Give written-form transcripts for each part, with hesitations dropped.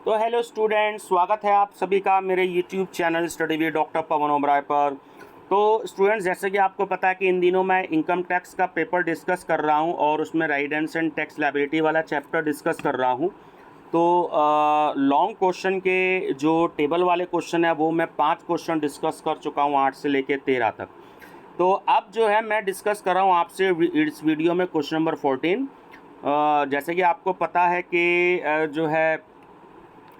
तो hello students, स्वागत है आप सभी का मेरे YouTube channel study with doctor Pawan Oberoi पर। तो स्टूडेंट्स, जैसे कि आपको पता है कि इन दिनों मैं इनकम टैक्स का पेपर डिस्कस कर रहा हूं और उसमें राइडेंस एंड टैक्स लायबिलिटी वाला चैप्टर डिस्कस कर रहा हूं। तो लॉन्ग क्वेश्चन के जो टेबल वाले क्वेश्चन है वो मैं 5 क्वेश्चन डिस्कस कर चुका हूँ, 8 से लेकर 13 तक। तो अब जो है मैं डिस्कस कर रहा हूँ आपसे इस वीडियो में क्वेश्चन नंबर 14। जैसे कि आपको पता है कि जो है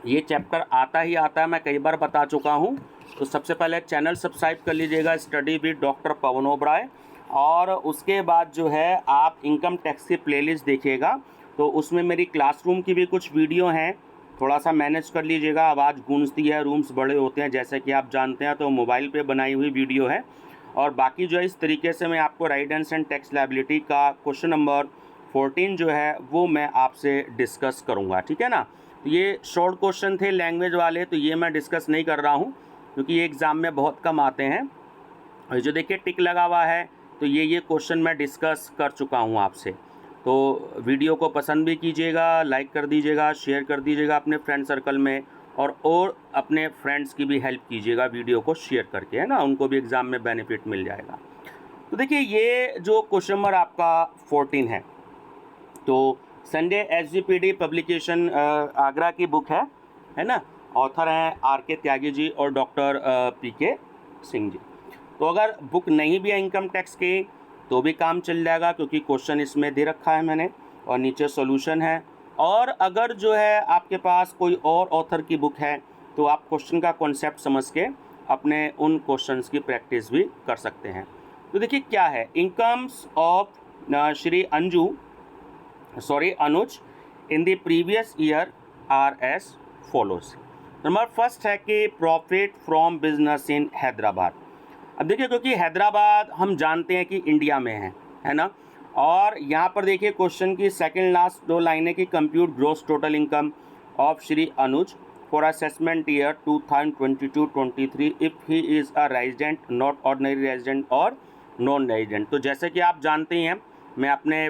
ये चैप्टर आता ही आता है, मैं कई बार बता चुका हूँ। तो सबसे पहले चैनल सब्सक्राइब कर लीजिएगा study with doctor Pawan Oberoi, और उसके बाद जो है आप इनकम टैक्स की प्लेलिस्ट देखिएगा। तो उसमें मेरी क्लासरूम की भी कुछ वीडियो हैं, थोड़ा सा मैनेज कर लीजिएगा। आवाज़ गूंजती है, रूम्स बड़े होते हैं जैसे कि आप जानते हैं, तो मोबाइल पे बनाई हुई वीडियो है। और बाकी जो है इस तरीके से मैं आपको राइडेंस एंड टैक्स लायबिलिटी का क्वेश्चन नंबर 14 जो है वो मैं आपसे डिस्कस करूँगा, ठीक है ना। तो ये शॉर्ट क्वेश्चन थे लैंग्वेज वाले, तो ये मैं डिस्कस नहीं कर रहा हूँ क्योंकि ये एग्ज़ाम में बहुत कम आते हैं। और जो देखिए टिक लगा हुआ है, तो ये क्वेश्चन मैं डिस्कस कर चुका हूँ आपसे। तो वीडियो को पसंद भी कीजिएगा, लाइक कर दीजिएगा, शेयर कर दीजिएगा अपने फ्रेंड सर्कल में, और अपने फ्रेंड्स की भी हेल्प कीजिएगा वीडियो को शेयर करके, है ना, उनको भी एग्ज़ाम में बेनिफिट मिल जाएगा। तो देखिए ये जो क्वेश्चन नंबर आपका 14 है, तो संडे एसजीपीडी पब्लिकेशन आगरा की बुक है ना। ऑथर हैं आर के त्यागी जी और डॉक्टर पीके सिंह जी। तो अगर बुक नहीं भी है इनकम टैक्स की तो भी काम चल जाएगा, क्योंकि क्वेश्चन इसमें दे रखा है मैंने और नीचे सॉल्यूशन है। और अगर जो है आपके पास कोई और ऑथर की बुक है तो आप क्वेश्चन का कॉन्सेप्ट समझ के अपने उन क्वेश्चंस की प्रैक्टिस भी कर सकते हैं। तो देखिए क्या है incomes of Shri Anuj in the previous year R S follows. Number first है कि profit from business in Hyderabad. अब देखिए, क्योंकि हैदराबाद हम जानते हैं कि इंडिया में है ना। और यहाँ पर देखिए क्वेश्चन की सेकंड लास्ट 2 लाइनें की compute gross total income of Shri Anuj for assessment year 2022-23 if he is a resident, not ordinary resident और नॉन रेजिडेंट। तो जैसे कि आप जानते हैं, मैं अपने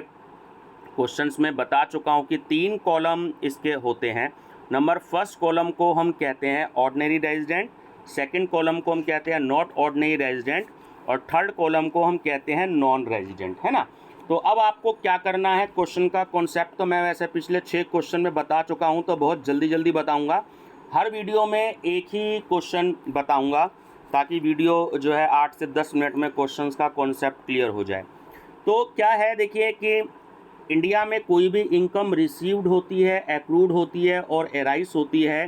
क्वेश्चंस में बता चुका हूँ कि 3 कॉलम इसके होते हैं। नंबर फर्स्ट कॉलम को हम कहते हैं ऑर्डिनरी रेजिडेंट, सेकंड कॉलम को हम कहते हैं नॉट ऑर्डिनरी रेजिडेंट, और थर्ड कॉलम को हम कहते हैं नॉन रेजिडेंट, है ना। तो अब आपको क्या करना है, क्वेश्चन का कॉन्सेप्ट तो मैं वैसे पिछले 6 क्वेश्चन में बता चुका हूँ, तो बहुत जल्दी जल्दी बताऊँगा। हर वीडियो में एक ही क्वेश्चन बताऊँगा ताकि वीडियो जो है 8 से 10 मिनट में क्वेश्चन का कॉन्सेप्ट क्लियर हो जाए। तो क्या है देखिए कि इंडिया में कोई भी इनकम रिसीव्ड होती है, एक्रूड होती है और एराइज होती है,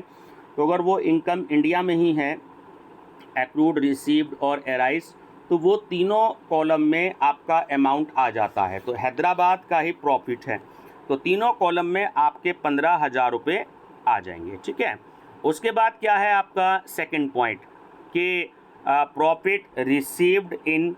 तो अगर वो इनकम इंडिया में ही है, एक्रूड, रिसीव्ड और एराइज, तो वो तीनों कॉलम में आपका अमाउंट आ जाता है। तो हैदराबाद का ही प्रॉफिट है, तो तीनों कॉलम में आपके 15,000 रुपये आ जाएंगे, ठीक है। उसके बाद क्या है आपका सेकंड पॉइंट कि profit received in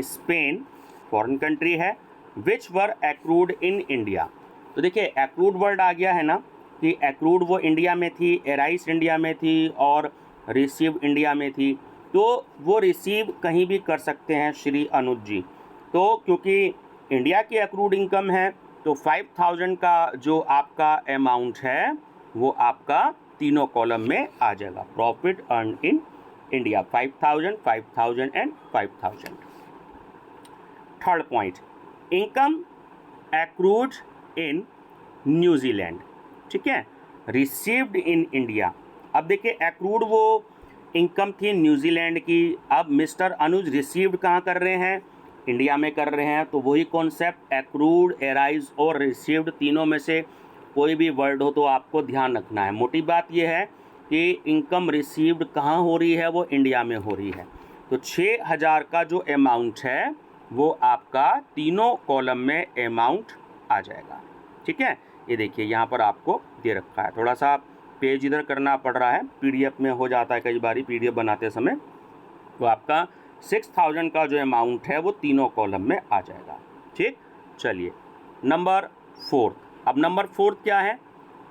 Spain, foreign country है, विच वर एक्रूड इन इंडिया। तो देखिए एक्रूड वर्ड आ गया है ना, कि एक्रूड वो इंडिया में थी, एराइज इंडिया में थी और रिसीव इंडिया में थी। तो वो रिसीव कहीं भी कर सकते हैं श्री अनुज जी। तो क्योंकि इंडिया की एक्रूड इनकम है, तो 5,000 का जो आपका अमाउंट है वो आपका तीनों कॉलम में आ जाएगा। Profit earn in India 5,000, 5,000 and 5,000। Third point, income accrued in New Zealand, ठीक है, रिसीव्ड इन इंडिया। अब देखिए एक्रूड वो इनकम थी न्यूजीलैंड की, अब मिस्टर अनुज रिसीव्ड कहाँ कर रहे हैं, इंडिया में कर रहे हैं। तो वही कॉन्सेप्ट, एक्रूड, एराइज और रिसीव्ड, तीनों में से कोई भी वर्ड हो तो आपको ध्यान रखना है। मोटी बात यह है कि इनकम रिसीव्ड कहाँ हो रही है, वो इंडिया में हो रही है। तो 6,000 का जो अमाउंट है वो आपका तीनों कॉलम में अमाउंट आ जाएगा, ठीक है। ये देखिए यहाँ पर आपको दे रखा है, थोड़ा सा पेज इधर करना पड़ रहा है, पीडीएफ में हो जाता है कई बार पीडीएफ बनाते समय। तो आपका 6,000 का जो अमाउंट है वो तीनों कॉलम में आ जाएगा, ठीक। चलिए नंबर 4। अब नंबर 4 क्या है,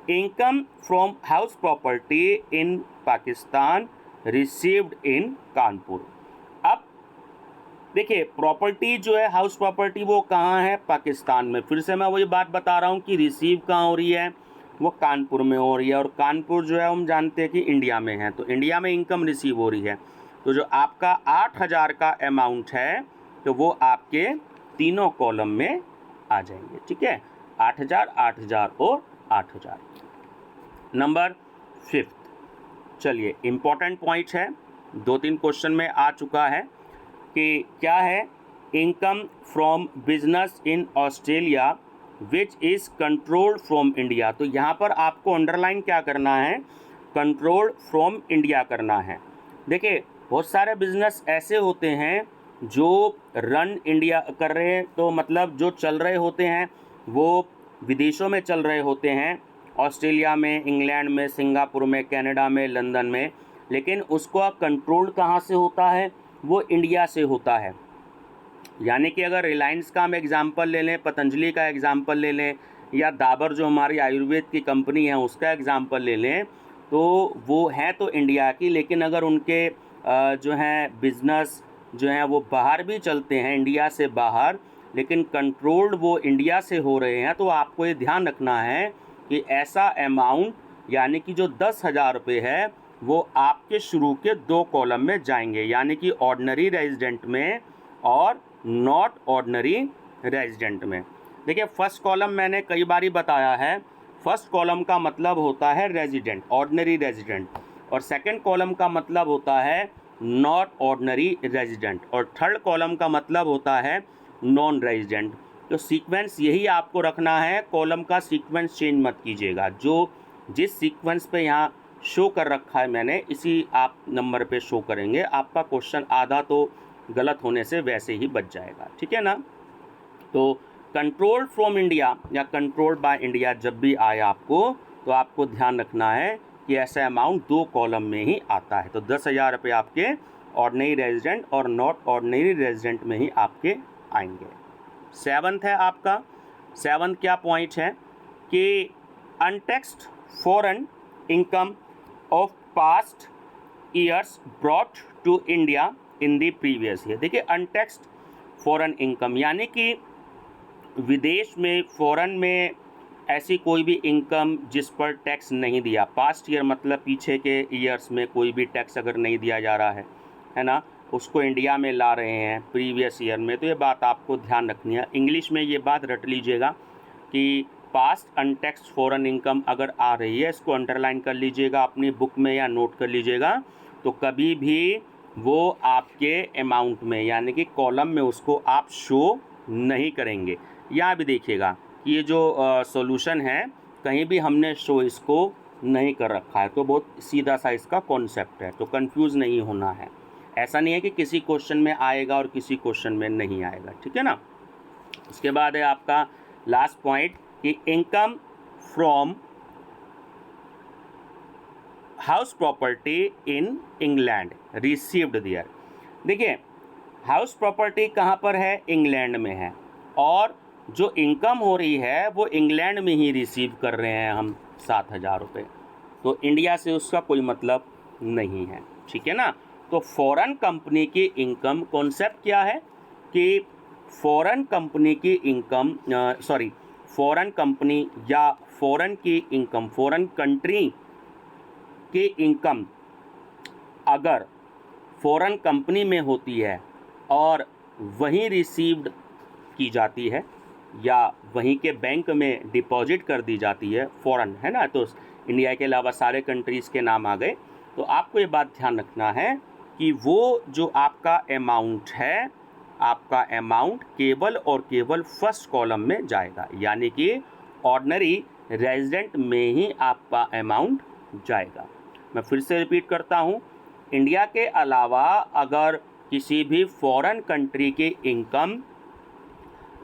income from house property in Pakistan received in Kanpur. अब देखिए प्रॉपर्टी जो है, हाउस प्रॉपर्टी, वो कहाँ है, पाकिस्तान में। फिर से मैं वही बात बता रहा हूँ कि रिसीव कहाँ हो रही है, वो कानपुर में हो रही है, और कानपुर जो है हम जानते हैं कि इंडिया में है, तो इंडिया में इनकम रिसीव हो रही है। तो जो आपका 8,000 का अमाउंट है तो वो आपके तीनों कॉलम में आ जाएंगे, ठीक है, 8,000, 8,000 और 8,000। नंबर 5, चलिए इम्पॉर्टेंट पॉइंट है, 2-3 क्वेश्चन में आ चुका है कि क्या है, income from business in Australia which is controlled from India. तो यहाँ पर आपको अंडरलाइन क्या करना है, कंट्रोल्ड फ्रॉम इंडिया करना है। देखिए बहुत सारे बिजनेस ऐसे होते हैं जो रन इंडिया कर रहे हैं, तो मतलब जो चल रहे होते हैं वो विदेशों में चल रहे होते हैं, ऑस्ट्रेलिया में, इंग्लैंड में, सिंगापुर में, कनाडा में, लंदन में, लेकिन उसको कंट्रोल कहाँ से होता है, वो इंडिया से होता है। यानी कि अगर रिलायंस का हम एग्ज़ाम्पल ले लें, पतंजलि का एग्ज़ाम्पल ले लें, या डाबर जो हमारी आयुर्वेद की कंपनी है उसका एग्ज़ाम्पल ले लें, तो वो है तो इंडिया की, लेकिन अगर उनके जो हैं बिज़नेस जो हैं वो बाहर भी चलते हैं, इंडिया से बाहर, लेकिन कंट्रोल्ड वो इंडिया से हो रहे हैं, तो आपको ये ध्यान रखना है कि ऐसा अमाउंट यानी कि जो 10,000 रुपये है वो आपके शुरू के 2 कॉलम में जाएंगे, यानी कि ऑर्डिनरी रेजिडेंट में और नॉट ऑर्डिनरी रेजिडेंट में। देखिए फर्स्ट कॉलम मैंने कई बारी बताया है, फर्स्ट कॉलम का मतलब होता है रेजिडेंट, ऑर्डिनरी रेजिडेंट, और सेकंड कॉलम का मतलब होता है नॉट ऑर्डिनरी रेजिडेंट, और थर्ड कॉलम का मतलब होता है नॉन रेजिडेंट। तो सीक्वेंस यही आपको रखना है, कॉलम का सीक्वेंस चेंज मत कीजिएगा, जो जिस सीक्वेंस पे यहाँ शो कर रखा है मैंने इसी आप नंबर पे शो करेंगे, आपका क्वेश्चन आधा तो गलत होने से वैसे ही बच जाएगा, ठीक है ना। तो कंट्रोल्ड फ्रॉम इंडिया या कंट्रोल्ड बाय इंडिया जब भी आए आपको, तो आपको ध्यान रखना है कि ऐसा अमाउंट 2 कॉलम में ही आता है। तो 10,000 रुपये आपके ऑर्डिनरी रेजिडेंट और नॉट ऑर्डिनरी रेजिडेंट में ही आपके आएंगे। 7th है आपका, 7th क्या पॉइंट है कि untaxed foreign income of past years brought to India in the previous year. देखिए अनटैक्स्ड फॉरेन इनकम यानी कि विदेश में, फॉरेन में ऐसी कोई भी इनकम जिस पर टैक्स नहीं दिया, पास्ट ईयर मतलब पीछे के ईयर्स में कोई भी टैक्स अगर नहीं दिया जा रहा है ना, उसको इंडिया में ला रहे हैं प्रीवियस ईयर में, तो ये बात आपको ध्यान रखनी है। इंग्लिश में ये बात रट लीजिएगा कि पास्ट अनटैक्स्ड फॉरेन इनकम अगर आ रही है, इसको अंडरलाइन कर लीजिएगा अपनी बुक में या नोट कर लीजिएगा, तो कभी भी वो आपके अमाउंट में यानी कि कॉलम में उसको आप शो नहीं करेंगे। यहाँ भी देखिएगा कि ये जो सॉल्यूशन है कहीं भी हमने शो इसको नहीं कर रखा है, तो बहुत सीधा सा इसका कॉन्सेप्ट है, तो कंफ्यूज नहीं होना है। ऐसा नहीं है कि किसी क्वेश्चन में आएगा और किसी क्वेश्चन में नहीं आएगा, ठीक है ना। उसके बाद है आपका लास्ट पॉइंट कि income from house property in England received there. देखिए हाउस प्रॉपर्टी कहाँ पर है, इंग्लैंड में है, और जो इनकम हो रही है वो इंग्लैंड में ही रिसीव कर रहे हैं हम 7,000 रुपये, तो इंडिया से उसका कोई मतलब नहीं है, ठीक है ना। तो फॉरेन कंपनी की इनकम कॉन्सेप्ट क्या है कि फॉरेन कंपनी की इनकम फॉरेन कंपनी या फॉरेन की इनकम, फॉरेन कंट्री की इनकम अगर फॉरेन कंपनी में होती है और वहीं रिसीव्ड की जाती है या वहीं के बैंक में डिपॉजिट कर दी जाती है, फॉरेन है ना, तो इंडिया के अलावा सारे कंट्रीज़ के नाम आ गए, तो आपको ये बात ध्यान रखना है कि वो जो आपका अमाउंट है, आपका अमाउंट केवल और केवल फर्स्ट कॉलम में जाएगा, यानी कि ऑर्डिनरी रेजिडेंट में ही आपका अमाउंट जाएगा। मैं फिर से रिपीट करता हूँ, इंडिया के अलावा अगर किसी भी फॉरेन कंट्री की इनकम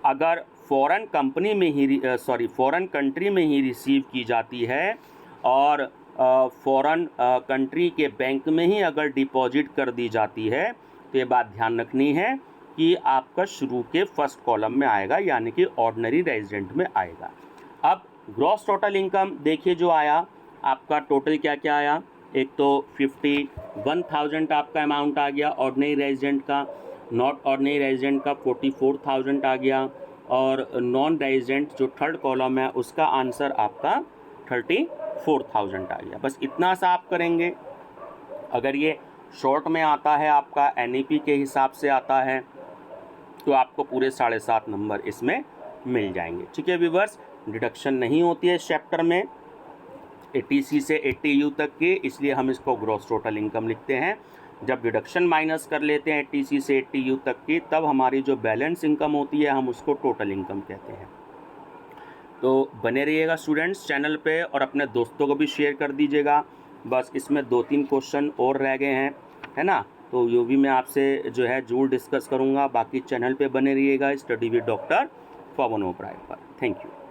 अगर फॉरेन कंपनी में ही फॉरेन कंट्री में ही रिसीव की जाती है और फॉरेन कंट्री के बैंक में ही अगर डिपॉजिट कर दी जाती है, तो ये बात ध्यान रखनी है कि आपका शुरू के फर्स्ट कॉलम में आएगा, यानी कि ऑर्डिनरी रेजिडेंट में आएगा। अब ग्रॉस टोटल इनकम देखिए जो आया आपका, टोटल क्या क्या आया, एक तो 51,000 आपका अमाउंट आ गया ऑर्डिनरी रेजिडेंट का, नॉट ऑर्डिनरी रेजिडेंट का 44,000 आ गया, और नॉन रेजिडेंट जो थर्ड कॉलम है उसका आंसर आपका 34,000 आ गया। बस इतना सा आप करेंगे। अगर ये शॉर्ट में आता है, आपका NEP के हिसाब से आता है, तो आपको पूरे 7.5 नंबर इसमें मिल जाएंगे। ठीक है व्यूअर्स, डिडक्शन नहीं होती है इस चैप्टर में 80C से 80U तक के, इसलिए हम इसको ग्रॉस टोटल इनकम लिखते हैं। जब डिडक्शन माइनस कर लेते हैं 80C से 80U तक की, तब हमारी जो बैलेंस इनकम होती है हम उसको टोटल इनकम कहते हैं। तो बने रहिएगा स्टूडेंट्स चैनल पे, और अपने दोस्तों को भी शेयर कर दीजिएगा। बस इसमें 2-3 क्वेश्चन और रह गए हैं, है ना, तो ये भी मैं आपसे जो है जरूर डिस्कस करूँगा। बाकी चैनल पे बने रहिएगा study with doctor Pawan Oberoi पर। Thank you.